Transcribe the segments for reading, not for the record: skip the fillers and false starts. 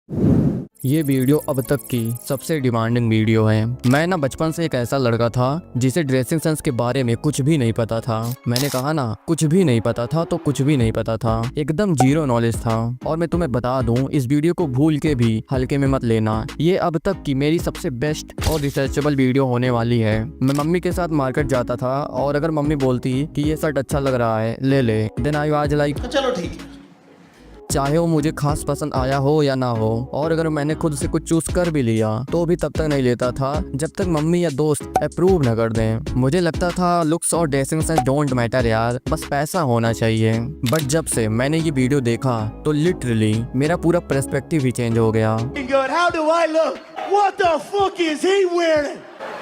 ये वीडियो अब तक की सबसे डिमांडिंग वीडियो है। मैं ना बचपन से एक ऐसा लड़का था जिसे ड्रेसिंग सेंस के बारे में कुछ भी नहीं पता था। मैंने कहा ना, कुछ भी नहीं पता था तो कुछ भी नहीं पता था, एकदम जीरो नॉलेज था। और मैं तुम्हें बता दूं, इस वीडियो को भूल के भी हल्के में मत लेना। ये अब तक की मेरी सबसे बेस्ट और रिसर्चेबल वीडियो होने वाली है। मैं मम्मी के साथ मार्केट जाता था और अगर मम्मी बोलती कि ये शर्ट अच्छा लग रहा है, ले ले, देन आई वाज लाइक चलो ठीक है। चाहे वो मुझे खास पसंद आया हो या ना हो। और अगर मैंने खुद से कुछ चूज कर भी लिया तो भी तब तक नहीं लेता था जब तक मम्मी या दोस्त अप्रूव न कर दें। मुझे लगता था लुक्स और ड्रेसिंग सेंस डोंट मैटर यार, बस पैसा होना चाहिए। बट जब से मैंने ये वीडियो देखा तो लिटरली मेरा पूरा पर्सपेक्टिव ही चेंज हो गया। Good. How do I look? What the fuck is he wearing?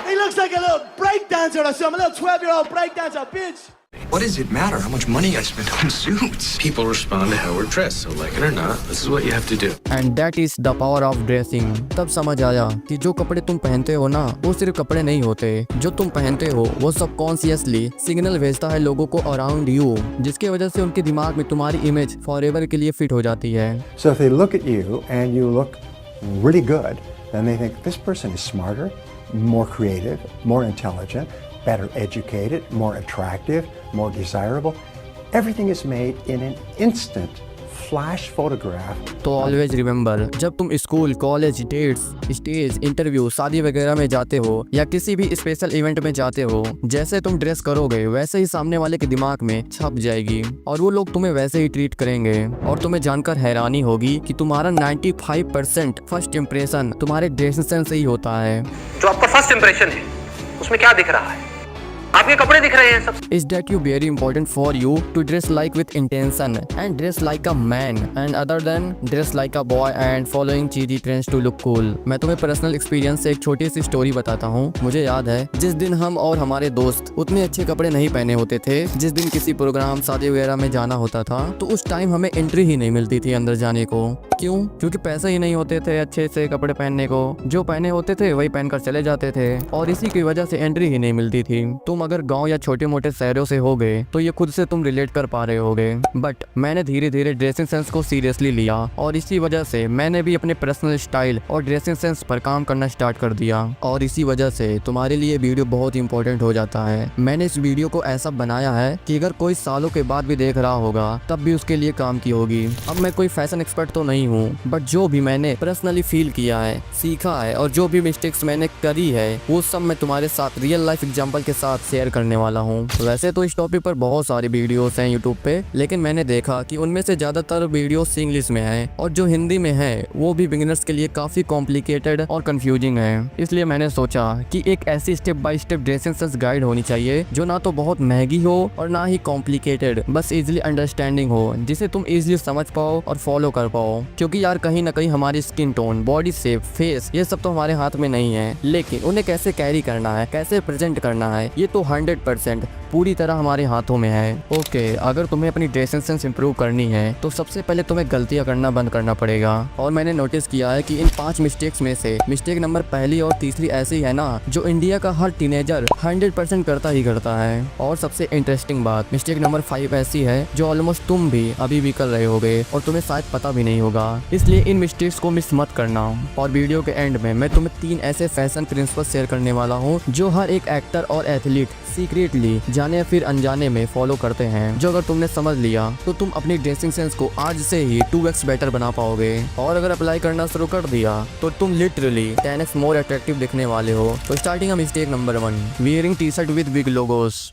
He looks like a little break dancer or something, a little 12-year-old break dancer, bitch. What does it matter how much money I spend on suits? People respond to how we're dressed, so like it or not, this is what you have to do. And that is the power of dressing. तब समझ आया कि जो कपड़े तुम पहनते हो ना, वो सिर्फ कपड़े नहीं होते। जो तुम पहनते हो वो सबकॉन्शियसली सिग्नल भेजता है लोगों को अराउंड यू, जिसकी वजह से उनके दिमाग में तुम्हारी इमेज फॉरएवर के लिए फिट हो जाती है। So if they look at you and you look really good, then they think this person is smarter, more creative, more intelligent, better educated, more attractive, more desirable. Everything is made in an instant flash photograph. तो always remember, जब तुम school, college, dates, stage, interview, शादी वगैरह में जाते हो या किसी भी स्पेशल इवेंट में जाते हो, जैसे तुम ड्रेस करोगे वैसे ही सामने वाले के दिमाग में छप जाएगी और वो लोग तुम्हें वैसे ही ट्रीट करेंगे। और तुम्हें जानकर हैरानी होगी कि तुम्हारा 95% फर्स्ट इम्प्रेशन तुम्हारे ड्रेसिंग सेंस से ही होता है। जो आपका फर्स्ट इंप्रेशन है उसमें क्या दिख रहा है? आपके कपड़े दिख रहे हैं सब। Is that you very important for you to dress like with intention and dress like a man and other than dress like a boy and following cheesy trends to look cool। मैं तुम्हें personal experience से एक छोटी सी story बताता हूँ। मुझे याद है जिस दिन हम और हमारे दोस्त उतने अच्छे कपड़े नहीं पहने होते थे, जिस दिन किसी प्रोग्राम, शादी वगैरह में जाना होता था, तो उस टाइम हमें एंट्री ही नहीं मिलती थी अंदर जाने को। क्यों? क्योंकि पैसे ही नहीं होते थे अच्छे से कपड़े पहनने को। जो पहने होते थे वही पहनकर चले जाते थे और इसी की वजह से एंट्री ही नहीं मिलती थी। तुम अगर गांव या छोटे मोटे शहरों से हो गए तो ये खुद से तुम रिलेट कर पा रहे होगे। बट मैंने धीरे धीरे ड्रेसिंग सेंस को सीरियसली लिया और इसी वजह से मैंने भी अपने पर्सनल स्टाइल और ड्रेसिंग सेंस पर काम करना स्टार्ट कर दिया। और इसी वजह से तुम्हारे लिए वीडियो बहुत इंपॉर्टेंट हो जाता है। मैंने इस वीडियो को ऐसा बनाया है कि अगर कोई सालों के बाद भी देख रहा होगा तब भी उसके लिए काम की होगी। अब मैं कोई फैशन एक्सपर्ट तो नहीं हूँ, बट जो भी मैंने पर्सनली फील किया है, सीखा है और जो भी मिस्टेक्स मैंने करी है वो सब मैं तुम्हारे साथ रियल लाइफ एग्जांपल के साथ शेयर करने वाला हूँ। वैसे तो इस टॉपिक पर बहुत सारी वीडियोस हैं यूट्यूब पे, लेकिन मैंने देखा कि उनमें से ज्यादातर वीडियोस इंग्लिश में है और जो हिंदी में है वो भी बिगिनर्स के लिए काफी कॉम्प्लिकेटेड और कंफ्यूजिंग है। इसलिए मैंने सोचा कि एक ऐसी step by step dressing sense guide होनी चाहिए जो ना तो बहुत महंगी हो और ना ही कॉम्प्लिकेटेड, बस इजिली अंडरस्टैंडिंग हो, जिसे तुम इजिली समझ पाओ और फॉलो कर पाओ। क्योंकि यार कहीं ना कहीं हमारी skin tone, body shape, face, ये सब तो हमारे हाथ में नहीं है, लेकिन उन्हें कैसे कैरी करना है, कैसे प्रेजेंट करना है, ये तो 100% पूरी तरह हमारे हाथों में है। ओके, अगर तुम्हें अपनी ड्रेसिंग सेंस इंप्रूव करनी है तो सबसे पहले तुम्हें गलतियां करना बंद करना पड़ेगा। और मैंने नोटिस किया है कि इन 5 मिस्टेक्स में से मिस्टेक नंबर पहली और तीसरी ऐसी है ना जो इंडिया का हर टीनेजर 100% करता ही करता है। और सबसे इंटरेस्टिंग बात, मिस्टेक नंबर 5 ऐसी है जो ऑलमोस्ट तुम भी अभी भी कर रहे होगे और तुम्हें शायद पता भी नहीं होगा। इसलिए इन मिस्टेक्स को मिस मत करना। और वीडियो के एंड में मैं तुम्हें 3 ऐसे फैशन प्रिंसिपल शेयर करने वाला हूँ जो हर एक एक्टर और एथलीट सीक्रेटली जाने या फिर अनजाने में फॉलो करते हैं, जो अगर तुमने समझ लिया तो तुम अपनी ड्रेसिंग सेंस को आज से ही 2x बेटर बना पाओगे। और अगर अप्लाई करना शुरू कर दिया तो तुम लिटरली 10x मोर अट्रैक्टिव दिखने वाले हो। तो starting mistake number 1, wearing T shirt with big logos.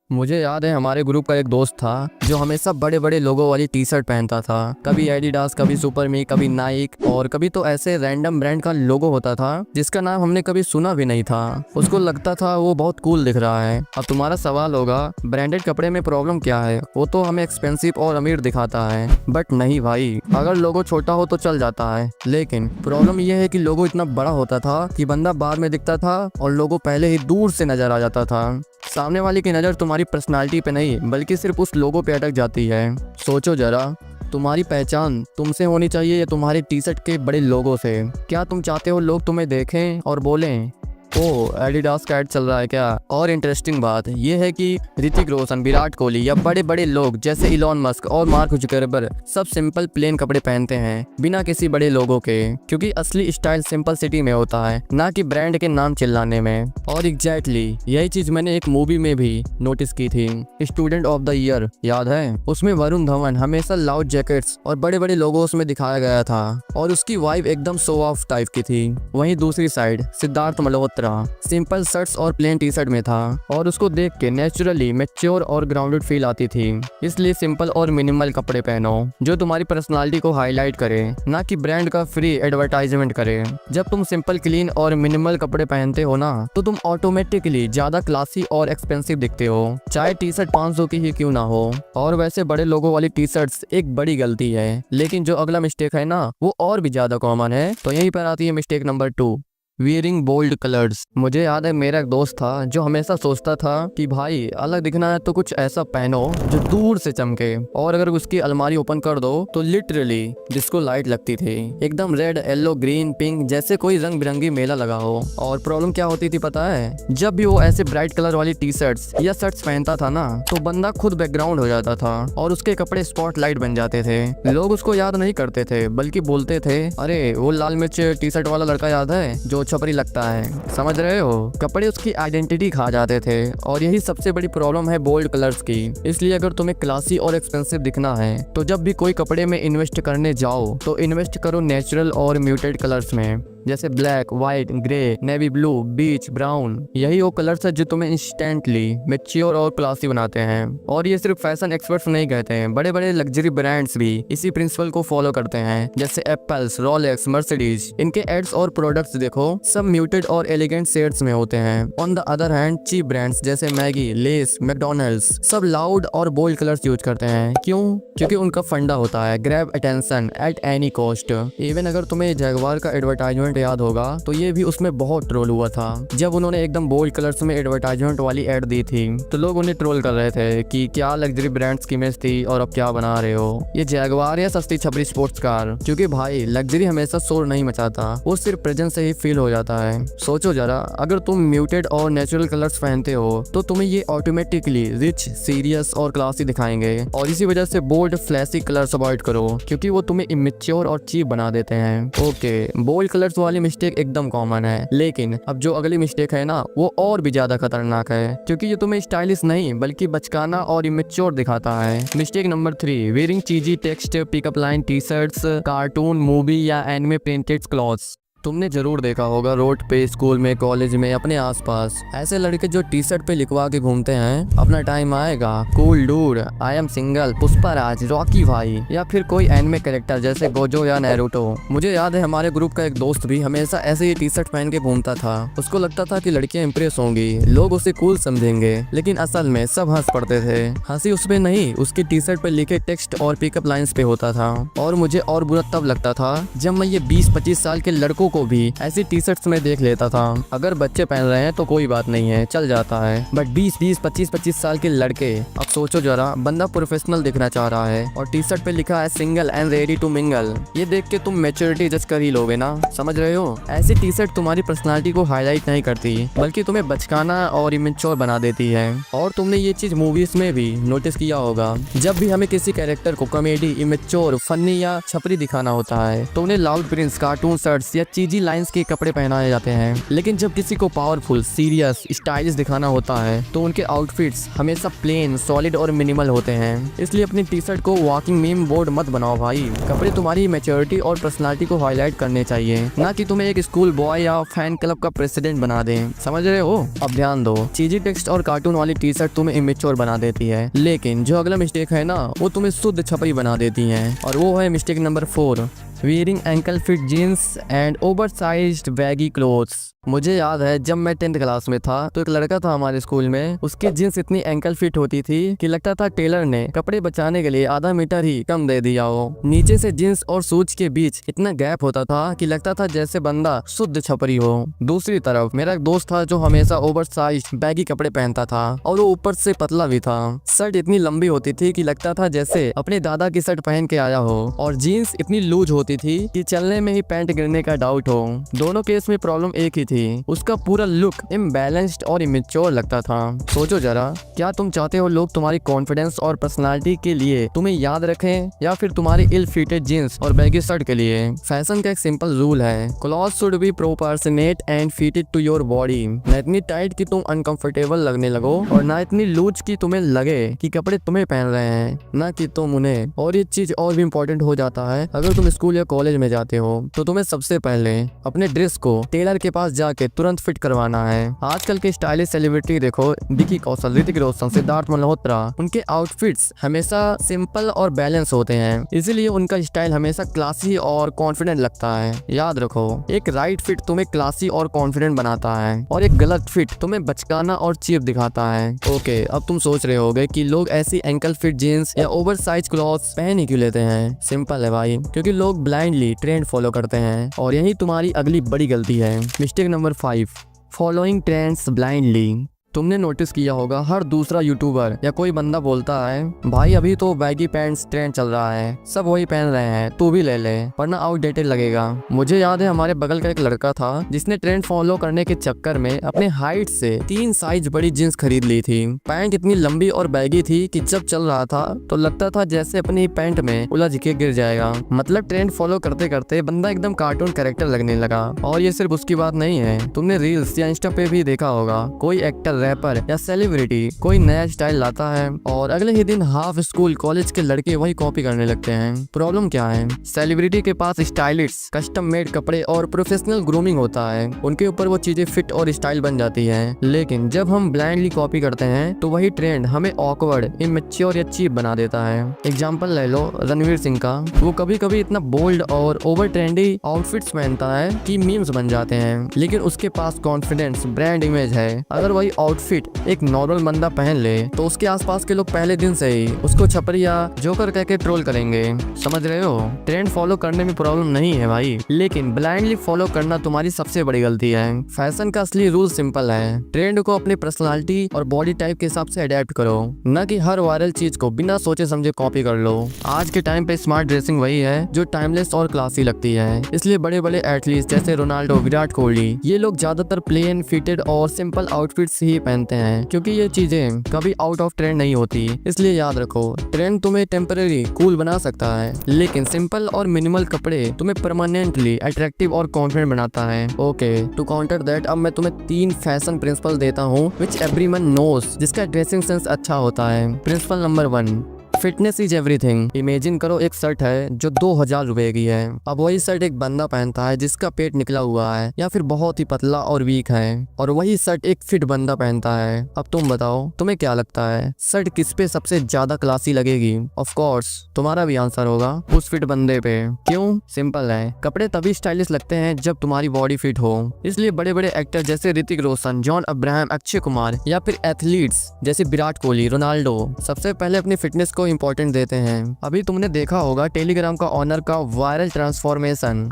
मुझे याद है हमारे ग्रुप का एक दोस्त था जो हमेशा बड़े बड़े लोगों वाली टी शर्ट पहनता था। कभी एडिडास, कभी सुपरमी, कभी नाइक और कभी तो ऐसे रैंडम ब्रांड का लोगो होता था जिसका नाम हमने कभी सुना भी नहीं था। उसको लगता था वो बहुत कूल दिख रहा है। अब तुम्हारा सवाल होगा, ब्रांडेड कपड़े में प्रॉब्लम क्या है? वो तो हमें एक्सपेंसिव और अमीर दिखाता है। बट नहीं भाई, अगर लोगो छोटा हो तो चल जाता है, लेकिन प्रॉब्लम यह है कि लोगो इतना बड़ा होता था कि बंदा बाद में दिखता था और लोगो पहले ही दूर से नजर आ जाता था। सामने वाले की नज़र तुम्हारी पर्सनालिटी पे नहीं बल्कि सिर्फ उस लोगो पे अटक जाती है। सोचो जरा, तुम्हारी पहचान तुमसे होनी चाहिए या तुम्हारी टी शर्ट के बड़े लोगों से? क्या तुम चाहते हो लोग तुम्हें देखें और बोलें ओ एडिडास का ऐड चल रहा है क्या? और इंटरेस्टिंग बात ये है कि ऋतिक रोशन, विराट कोहली या बड़े बड़े लोग जैसे इलॉन मस्क और मार्क जुकरबर्ग सब सिंपल प्लेन कपड़े पहनते हैं बिना किसी बड़े लोगों के, क्योंकि असली स्टाइल सिंपल सिटी में होता है, ना कि ब्रांड के नाम चिल्लाने में। और एग्जैक्टली यही चीज मैंने एक मूवी में भी नोटिस की थी, स्टूडेंट ऑफ द ईयर, याद है? उसमें वरुण धवन हमेशा लाउड जैकेट्स और बड़े बड़े लोगोस में दिखाया गया था और उसकी वाइब एकदम शो ऑफ टाइप की थी। वहीं दूसरी side Siddharth Malhotra simple shirts और प्लेन टी शर्ट में था और उसको देख के नेचुरली मैच्योर और ग्राउंडेड फील आती थी। इसलिए सिंपल और मिनिमल कपड़े पहनो जो तुम्हारी पर्सनालिटी को हाईलाइट करे, ना कि ब्रांड का फ्री एडवर्टाइजमेंट करे। जब तुम सिंपल, क्लीन और मिनिमल कपड़े पहनते हो ना, तो तुम ऑटोमेटिकली ज्यादा क्लासी और एक्सपेंसिव दिखते हो, चाहे टी शर्ट 500 की ही क्यों ना हो। और वैसे बड़े लोगों वाली टी शर्ट्स एक बड़ी गलती है, लेकिन जो अगला मिस्टेक है ना वो और भी ज्यादा कॉमन है। तो यहीं पर आती है mistake number 2, wearing bold colours. मुझे याद है मेरा एक दोस्त था जो हमेशा सोचता था कि भाई अलग दिखना है तो कुछ ऐसा पहनो जो दूर से चमके, और अगर उसकी अलमारी ओपन कर दो तो लिटरली डिस्को लाइट लगती थी, एकदम रेड, येलो, ग्रीन, पिंक, जैसे कोई रंग बिरंगी मेला लगा हो। और प्रॉब्लम क्या होती थी पता है? जब भी वो ऐसे ब्राइट कलर वाली टी शर्ट्स या शर्ट्स पहनता था ना, तो बंदा खुद बैकग्राउंड हो जाता था और उसके कपड़े स्पॉटलाइट बन जाते थे। लोग उसको याद नहीं करते थे, बल्कि बोलते थे, अरे वो लाल मिर्च टी शर्ट वाला लड़का याद है जो छपरी लगता है। समझ रहे हो? कपड़े उसकी आइडेंटिटी खा जाते थे और यही सबसे बड़ी प्रॉब्लम है बोल्ड कलर्स की। इसलिए अगर तुम्हें क्लासी और एक्सपेंसिव दिखना है तो जब भी कोई कपड़े में इन्वेस्ट करने जाओ तो इन्वेस्ट करो नेचुरल और म्यूटेड कलर्स में, जैसे black, white, grey, navy blue, beige brown. यही वो कलर्स है जो तुम्हें इंस्टेंटली मैच्योर और क्लासी बनाते हैं। और ये सिर्फ फैशन एक्सपर्ट्स नहीं कहते हैं, बड़े बड़े लग्जरी ब्रांड्स भी इसी प्रिंसिपल को फॉलो करते हैं, जैसे एप्पल्स, रोलेक्स, मर्सिडीज। इनके एड्स और प्रोडक्ट्स देखो, सब म्यूटेड और एलिगेंट शेड्स में होते हैं। On the other hand cheap brands जैसे मैगी, लेस, मैकडॉनल्ड्स सब लाउड और बोल्ड कलर्स यूज करते हैं। क्यों? क्योंकि उनका फंडा होता है grab attention at any cost. Even अगर तुम्हें जगुआर का एडवर्टाइजमेंट याद होगा तो ये भी उसमें बहुत ट्रोल हुआ था। जब उन्होंने एकदम बोल्ड कलर्स में एडवर्टाइजमेंट वाली एड दी थी तो लोग उन्हें ट्रोल कर रहे थे कि क्या लग्जरी ब्रांड्स की इमेज थी और अब क्या बना रहे हो, ये जगुआर या सस्ती छपरी स्पोर्ट्स कार। क्योंकि भाई लग्जरी हमेशा शोर नहीं मचाता, वो सिर्फ प्रेजेंस से ही फील हो जाता है। सोचो जरा, अगर तुम म्यूटेड और नेचुरल कलर्स पहनते हो तो तुम्हें ये ऑटोमेटिकली रिच, सीरियस और क्लासी दिखाएंगे। और इसी वजह से बोल्ड, फ्लैशी कलर्स अवॉइड करो क्योंकि वो तुम्हें इमेच्योर और चीप बना देते हैं। ओके, बोल्ड कलर्स वाली मिस्टेक एकदम कॉमन है, लेकिन अब जो अगली मिस्टेक है ना वो और भी ज्यादा खतरनाक है, क्योंकि ये तुम्हें स्टाइलिश नहीं बल्कि बचकाना और इमेच्योर दिखाता है। Mistake number 3, wearing cheesy text pickup line T shirts, cartoon, movie या एनिमे प्रिंटेड क्लॉथ्स। तुमने जरूर देखा होगा रोड पे, स्कूल में, कॉलेज में, अपने आसपास ऐसे लड़के जो टी शर्ट पे लिखवा के घूमते हैं, अपना टाइम आएगा, cool dude, I am single, Pushparaj, Rocky भाई, या फिर कोई एनिमे कैरेक्टर जैसे गोजो या नारुतो। मुझे याद है हमारे ग्रुप का एक दोस्त भी हमेशा ऐसे ही टी शर्ट पहन के घूमता था। उसको लगता था कि लड़कियां इंप्रेस होंगी, लोग उसे कूल समझेंगे, लेकिन असल में सब हंस पड़ते थे। हंसी उसपे नहीं, उसकी टी शर्ट पे लिखे टेक्स्ट और पिकअप लाइन्स पे होता था। और मुझे और बुरा तब लगता था जब मैं ये 20-25 साल के लड़कों को भी ऐसी टी शर्ट्स में देख लेता था। अगर बच्चे पहन रहे हैं तो कोई बात नहीं है, चल जाता है, बट 20-20, 25-25 साल के लड़के, अब सोचो जरा, बंदा प्रोफेशनल दिखना चाह रहा है और टी शर्ट पे लिखा है single and ready to mingle. ये देख के तुम मैच्योरिटी जज कर ही लोगे ना, समझ रहे हो? ऐसी टी शर्ट तुम्हारी पर्सनालिटी को हाईलाइट नहीं करती बल्कि तुम्हें बचकाना और इमेच्योर बना देती है। और तुमने ये चीज मूवीज में भी नोटिस किया होगा, जब भी हमें किसी कैरेक्टर को कॉमेडी, इमेच्योर, फनी या छपरी दिखाना होता है तो उन्हें लाउड प्रिंट्स, कार्टून शर्ट्स या चीजी लाइंस के कपड़े पहनाए जाते हैं। लेकिन जब किसी को पावरफुल, सीरियस, स्टाइलिश दिखाना होता है तो उनके आउटफिट्स हमेशा प्लेन, सॉलिड और मिनिमल होते हैं। इसलिए अपनी टी शर्ट को वॉकिंग मीम बोर्ड मत बनाओ भाई। कपड़े तुम्हारी मैच्योरिटी और पर्सनालिटी को हाईलाइट करने चाहिए, ना कि तुम्हें एक स्कूल बॉय या फैन क्लब का प्रेसिडेंट बना दें। समझ रहे हो? अब ध्यान दो, चीजी टेक्स्ट और कार्टून वाली टी शर्ट तुम्हें इमेच्योर बना देती है, लेकिन जो अगला मिस्टेक है ना वो तुम्हें शुद्ध छपरी बना देती है। और वो है mistake number 4, wearing ankle fit jeans and oversized baggy clothes। मुझे याद है जब मैं 10th क्लास में था तो एक लड़का था हमारे स्कूल में, उसकी जींस इतनी एंकल फिट होती थी कि लगता था टेलर ने कपड़े बचाने के लिए आधा मीटर ही कम दे दिया हो। नीचे से जींस और शूज के बीच इतना गैप होता था कि लगता था जैसे बंदा शुद्ध छपरी हो। दूसरी तरफ मेरा एक दोस्त था जो हमेशा ओवरसाइज्ड बैगी कपड़े पहनता था और वो ऊपर से पतला भी था। शर्ट इतनी लंबी होती थी कि लगता था जैसे अपने दादा की शर्ट पहन के आया हो, और जीन्स इतनी लूज होती थी कि चलने में ही पैंट गिरने का डाउट हो। दोनों केस में प्रॉब्लम एक ही थी। उसका पूरा लुक इम्बैलेंस्ड और इमेच्योर लगता था। सोचो जरा, क्या तुम चाहते हो लोग तुम्हारी कॉन्फिडेंस और पर्सनालिटी के लिए तुम्हें याद रखें या फिर तुम्हारी इल फिटेड जींस और बैगी शर्ट के लिए? फैशन का एक सिंपल रूल है, cloth should be proportionate and fitted to your body. ना इतनी टाइट कि तुम अनकंफर्टेबल लगने लगो और ना इतनी लूज कि तुम्हें लगे कि कपड़े तुम्हें पहन रहे हैं, ना कि तुम उन्हें। और ये चीज और भी इम्पोर्टेंट हो जाता है अगर तुम स्कूल या कॉलेज में जाते हो तो तुम्हें सबसे पहले अपने ड्रेस को टेलर के पास जाके तुरंत फिट करवाना है। आजकल के स्टाइलिश सेलिब्रिटी देखो, विकी कौशल, ऋतिक रोशन, सिद्धार्थ मल्होत्रा, उनके आउटफिट्स हमेशा सिंपल और बैलेंस होते हैं, इसीलिए उनका स्टाइल हमेशा क्लासी और कॉन्फिडेंट लगता है। याद रखो, एक राइट फिट तुम्हें क्लासी और कॉन्फिडेंट बनाता है और एक गलत फिट तुम्हें बचकाना और चीप दिखाता है। ओके, अब तुम सोच रहे होगे कि लोग ऐसी एंकल फिट जीन्स या ओवर साइज क्लॉथ्स पहन ही क्यों लेते हैं? सिंपल है भाई, क्योंकि लोग ब्लाइंडली ट्रेंड फॉलो करते हैं और यही तुम्हारी अगली बड़ी गलती है। Mistake number 5, following trends blindly. तुमने नोटिस किया होगा हर दूसरा यूट्यूबर या कोई बंदा बोलता है, भाई अभी तो बैगी पैंट्स ट्रेंड चल रहा है, सब वही पहन रहे हैं, तू भी ले ले वरना आउटडेटेड लगेगा। मुझे याद है हमारे बगल का एक लड़का था जिसने ट्रेंड फॉलो करने के चक्कर में अपने हाइट से 3 साइज बड़ी जींस खरीद ली थी। पैंट इतनी लंबी और बैगी थी कि जब चल रहा था तो लगता था जैसे अपनी पैंट में उलझ के गिर जाएगा। मतलब ट्रेंड फॉलो करते करते बंदा एकदम कार्टून कैरेक्टर लगने लगा। और ये सिर्फ उसकी बात नहीं है, तुमने रील्स या इंस्टा पे भी देखा होगा, कोई एक्टर, रैपर या सेलिब्रिटी कोई नया स्टाइल लाता है और अगले ही दिन हाफ स्कूल कॉलेज के लड़के वही कॉपी करने लगते हैं। प्रॉब्लम क्या है? सेलिब्रिटी के पास स्टाइलिश, कस्टम मेड कपड़े और प्रोफेशनल ग्रूमिंग होता है, उनके ऊपर वो चीजें फिट और स्टाइल बन जाती है। लेकिन जब हम ब्लाइंडली कॉपी करते हैं तो वही ट्रेंड हमें ऑकवर्ड, इमेच्योर या चीप बना देता है। एग्जाम्पल ले लो रणवीर सिंह का, वो कभी कभी इतना बोल्ड और ओवर ट्रेंडी आउटफिट्स पहनता है कि मीम्स बन जाते हैं, लेकिन उसके पास कॉन्फिडेंस, ब्रांड इमेज है। अगर वही आउटफिट एक नॉर्मल बंदा पहन ले तो उसके आसपास के लोग पहले दिन से ही उसको छपरी या जोकर कह के ट्रोल करेंगे। समझ रहे हो? ट्रेंड फॉलो करने में प्रॉब्लम नहीं है भाई, लेकिन ब्लाइंडली फॉलो करना तुम्हारी सबसे बड़ी गलती है। फैशन का असली रूल सिंपल है, ट्रेंड को अपनी पर्सनालिटी और बॉडी टाइप के हिसाब से अडेप्ट करो, न कि हर वायरल चीज को बिना सोचे समझे कॉपी कर लो। आज के टाइम पे स्मार्ट ड्रेसिंग वही है जो टाइमलेस और क्लासी लगती है, इसलिए बड़े बड़े एथलीट्स जैसे रोनाल्डो, विराट कोहली, ये लोग ज्यादातर प्लेन, फिटेड और सिंपल आउटफिट्स ही पहनते हैं क्योंकि ये चीजें कभी आउट ऑफ ट्रेंड नहीं होती। इसलिए याद रखो, ट्रेंड तुम्हें टेम्पररी कूल बना सकता है, लेकिन सिंपल और मिनिमल कपड़े तुम्हें परमानेंटली अट्रैक्टिव और कॉन्फिडेंट बनाता है। ओके, टू काउंटर दैट अब मैं तुम्हें 3 फैशन प्रिंसिपल देता हूँ विच एवरीवन नोस, जिसका ड्रेसिंग सेंस अच्छा होता है। Principle number 1, fitness is everything. Imagine करो एक शर्ट है जो 2000 रुपए की है। अब वही शर्ट एक बंदा पहनता है जिसका पेट निकला हुआ है या फिर बहुत ही पतला और वीक है, और वही शर्ट एक फिट बंदा पहनता है। अब तुम बताओ, तुम्हें क्या लगता है शर्ट किस पे सबसे ज्यादा क्लासी लगेगी? ऑफ कोर्स तुम्हारा भी आंसर होगा उस फिट बंदे पे। क्यों? सिंपल है, कपड़े तभी स्टाइलिश लगते हैं जब तुम्हारी बॉडी फिट हो। इसलिए बड़े बड़े एक्टर जैसे ऋतिक रोशन, जॉन अब्राहम, अक्षय कुमार या फिर एथलीट्स जैसे विराट कोहली, रोनाल्डो सबसे पहले अपनी फिटनेस को इंपॉर्टेंट देते हैं। अभी तुमने देखा होगा टेलीग्राम का ऑनर का वायरल ट्रांसफॉर्मेशन।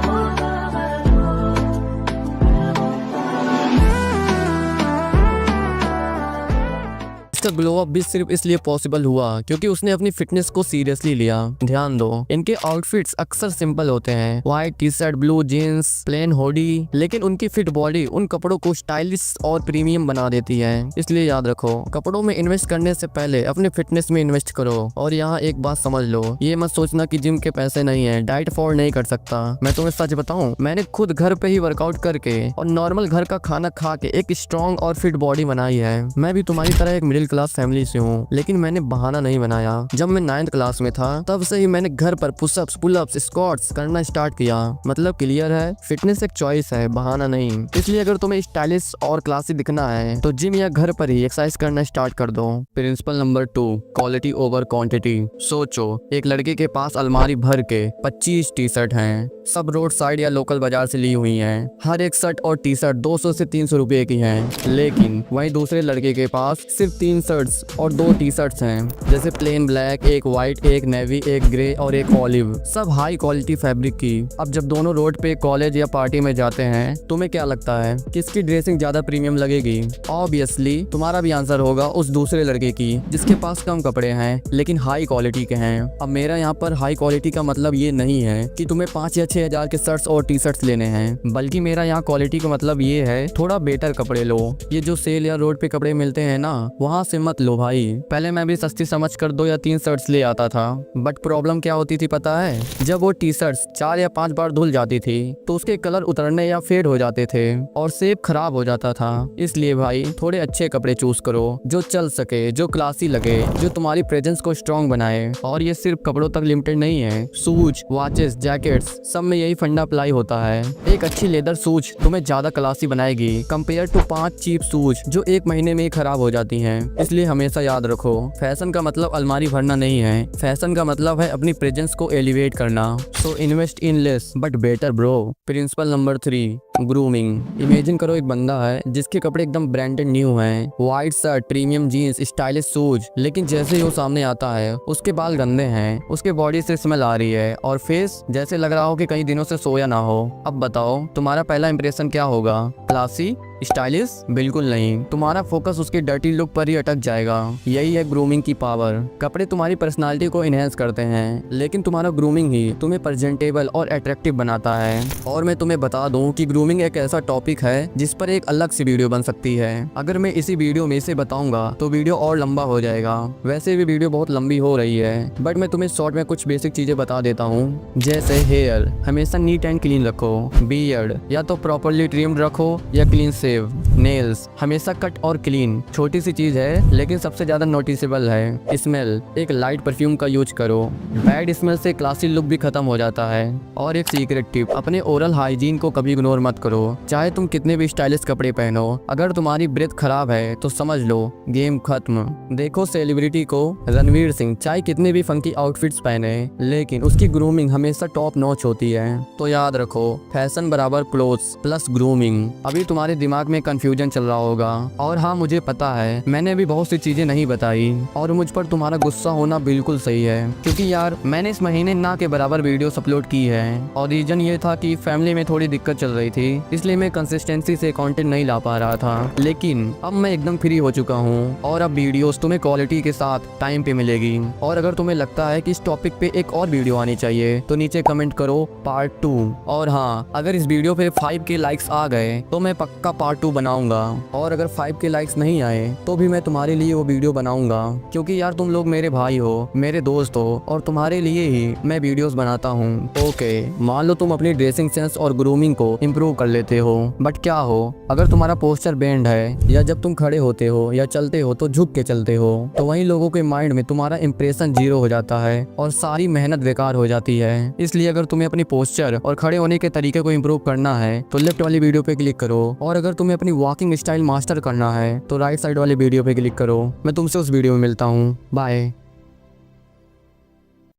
इसका ग्लो अप भी सिर्फ इसलिए पॉसिबल हुआ क्योंकि उसने अपनी फिटनेस को सीरियसली लिया। ध्यान दो, इनके आउटफिट्स अक्सर सिंपल होते हैं, white T shirt, blue jeans, plain hoodie, लेकिन उनकी फिट बॉडी उन कपड़ों को स्टाइलिश और प्रीमियम बना देती है। इसलिए याद रखो, कपड़ों में इन्वेस्ट करने से पहले अपने फिटनेस में इन्वेस्ट करो। और यहाँ एक बात समझ लो, ये मत सोचना कि जिम के पैसे नहीं है, डाइट अफोर्ड नहीं कर सकता। मैं तुम्हें सच बताऊं, मैंने खुद घर पे ही वर्कआउट करके और नॉर्मल घर का खाना खा के एक स्ट्रॉन्ग और फिट बॉडी बनाई है। मैं भी तुम्हारी तरह एक मिडिल क्लास फैमिली से हूँ, लेकिन मैंने बहाना नहीं बनाया। जब मैं 9th क्लास में था तब से ही मैंने घर पर पुशअप्स, पुलअप्स, स्क्वाट्स करना स्टार्ट किया। मतलब क्लियर है, फिटनेस एक चॉइस है, बहाना नहीं। इसलिए अगर तुम्हें स्टाइलिश और क्लासी दिखना है तो जिम या घर पर ही एक्सरसाइज करना स्टार्ट कर दो। Principle number 2, quality over quantity. सोचो, एक लड़के के पास अलमारी भर के 25 टी शर्ट हैं, सब रोड साइड या लोकल बाजार से ली हुई हैं। हर एक शर्ट और टी शर्ट 200 से 300 रुपए की है, लेकिन वहीं दूसरे लड़के के पास सिर्फ 3 शर्ट्स और 2 टी शर्ट्स हैं, जैसे प्लेन ब्लैक, एक वाइट, एक नेवी, एक ग्रे और एक ऑलिव, सब हाई क्वालिटी फैब्रिक की। अब जब दोनों रोड पे कॉलेज या पार्टी में जाते हैं, तुम्हें क्या लगता है किसकी ड्रेसिंग ज्यादा प्रीमियम लगेगी? ऑब्वियसली तुम्हारा भी आंसर होगा उस दूसरे लड़के की जिसके पास कम कपड़े हैं लेकिन हाई क्वालिटी के हैं। अब मेरा यहाँ पर हाई क्वालिटी का मतलब ये नहीं है कि तुम्हें 5 या 6 हजार के शर्ट्स और टी शर्ट्स लेने हैं, बल्कि मेरा यहाँ क्वालिटी का मतलब ये है थोड़ा बेटर कपड़े लो। ये जो सेल या रोड पे कपड़े मिलते हैं ना, वहाँ से मत लो भाई। पहले मैं भी सस्ती समझ कर 2 या 3 शर्ट्स ले आता था, बट प्रॉब्लम क्या होती थी पता है? जब वो टी शर्ट्स 4 या 5 बार धुल जाती थी तो उसके कलर उतरने या फेड हो जाते थे और शेप खराब हो जाता था। इसलिए भाई थोड़े अच्छे कपड़े चूज करो जो चल सके, जो क्लासी लगे, जो तुम्हारी प्रेजेंस को स्ट्रॉन्ग बनाए। और ये सिर्फ कपड़ों तक लिमिटेड नहीं है, शूज, वॉचेस, जैकेट्स, सब में यही फंडा अप्लाई होता है। एक अच्छी लेदर शूज तुम्हें ज्यादा क्लासी बनाएगी कंपेयर टू 5 चीप शूज जो 1 महीने में ही खराब हो जाती हैं। इसलिए हमेशा याद रखो, फैशन का मतलब अलमारी भरना नहीं है, फैशन का मतलब है अपनी प्रेजेंस को एलिवेट करना। So invest in less but better bro. Principle number 3, grooming. Imagine करो एक बंदा है जिसके कपड़े एकदम ब्रांडेड न्यू हैं, white shirt, premium jeans, stylish shoes, लेकिन जैसे ही वो सामने आता है उसके बाल गंदे हैं, उसके बॉडी से स्मेल आ रही है और फेस जैसे लग रहा हो कि कई दिनों से सोया ना हो। अब बताओ तुम्हारा पहला इंप्रेशन क्या होगा? Classy, stylish? बिल्कुल नहीं, तुम्हारा फोकस उसके डर्टी लुक पर ही अटक जाएगा। यही है ग्रूमिंग की पावर। कपड़े तुम्हारी पर्सनालिटी को इनहेंस करते हैं, लेकिन तुम्हारा ग्रूमिंग ही तुम्हें प्रेजेंटेबल और अट्रैक्टिव बनाता है। और मैं तुम्हें बता दूं कि ग्रूमिंग एक ऐसा टॉपिक है जिस पर एक अलग सी वीडियो बन सकती है। अगर मैं इसी वीडियो में से बताऊंगा तो वीडियो और लंबा हो जाएगा। वैसे भी वीडियो बहुत लंबी हो रही है, बट मैं तुम्हें शॉर्ट में कुछ बेसिक चीजें बता देता हूँ। जैसे हेयर हमेशा नीट एंड क्लीन रखो, बियर्ड या तो प्रॉपरली ट्रिम्ड रखो या क्लीन शेव, नेल्स हमेशा कट और क्लीन। छोटी सी चीज है लेकिन सबसे ज्यादा नोटिसेबल है। स्मेल, एक लाइट परफ्यूम का यूज करो, बैड स्मेल से क्लासी लुक भी खत्म हो जाता है। और एक सीक्रेट टिप, अपने ओरल हाइजीन को कभी इग्नोर मत करो, चाहे तुम कितने भी स्टाइलिश कपड़े पहनो। अगर तुम्हारी ब्रेथ खराब है तो समझ लो गेम खत्म। देखो सेलिब्रिटी को, रणवीर सिंह चाहे कितने भी फंकी आउटफिट्स पहने लेकिन उसकी ग्रूमिंग हमेशा टॉप नॉच होती है। तो याद रखो, फैशन बराबर क्लोथ्स प्लस ग्रूमिंग। अभी तुम्हारे दिमाग में कंफ्यूजन चल रहा होगा, और हाँ मुझे पता है मैंने भी बहुत सी चीजें नहीं बताई और मुझ पर तुम्हारा गुस्सा होना बिल्कुल सही है, क्योंकि यार मैंने इस महीने ना के बराबर वीडियोस अपलोड की है और रीजन ये था कि फैमिली में थोड़ी दिक्कत चल रही थी, इसलिए मैं कंसिस्टेंसी से कंटेंट नहीं ला पा रहा था। लेकिन अब मैं एकदम फ्री हो चुका हूँ और अब वीडियोस तुम्हें क्वालिटी के साथ टाइम पे मिलेगी। और अगर तुम्हें लगता है कि इस टॉपिक पे एक और वीडियो आनी चाहिए तो नीचे कमेंट करो पार्ट 2। और हाँ, अगर इस वीडियो पे 5K लाइक्स आ गए तो मैं पक्का पार्ट 2 बनाऊंगा, और अगर 5K लाइक्स नहीं आए तो भी मैं तुम्हारे लिए वो वीडियो बनाऊंगा, क्योंकि यार तुम लोग मेरे भाई हो, मेरे दोस्त हो और तुम्हारे लिए ही मैं वीडियोस बनाता हूँ। ओके, मान लो तुम अपनी ड्रेसिंग सेंस और ग्रूमिंग को इम्प्रूव कर लेते हो, बट क्या हो अगर तुम्हारा पोस्चर बैंड है या जब तुम खड़े होते हो या चलते हो तो झुक के चलते हो, तो वहीं लोगों के माइंड में तुम्हारा इंप्रेशन 0 हो जाता है और सारी मेहनत बेकार हो जाती है। इसलिए अगर तुम्हें अपनी पोस्चर और खड़े होने के तरीके को इम्प्रूव करना है तो लेफ्ट वाली वीडियो पे क्लिक करो, और अगर तुम्हें अपनी वॉकिंग स्टाइल मास्टर करना है तो राइट साइड वाले वीडियो पे क्लिक करो। मैं तुमसे उस वीडियो में मिलता हूँ। बाय।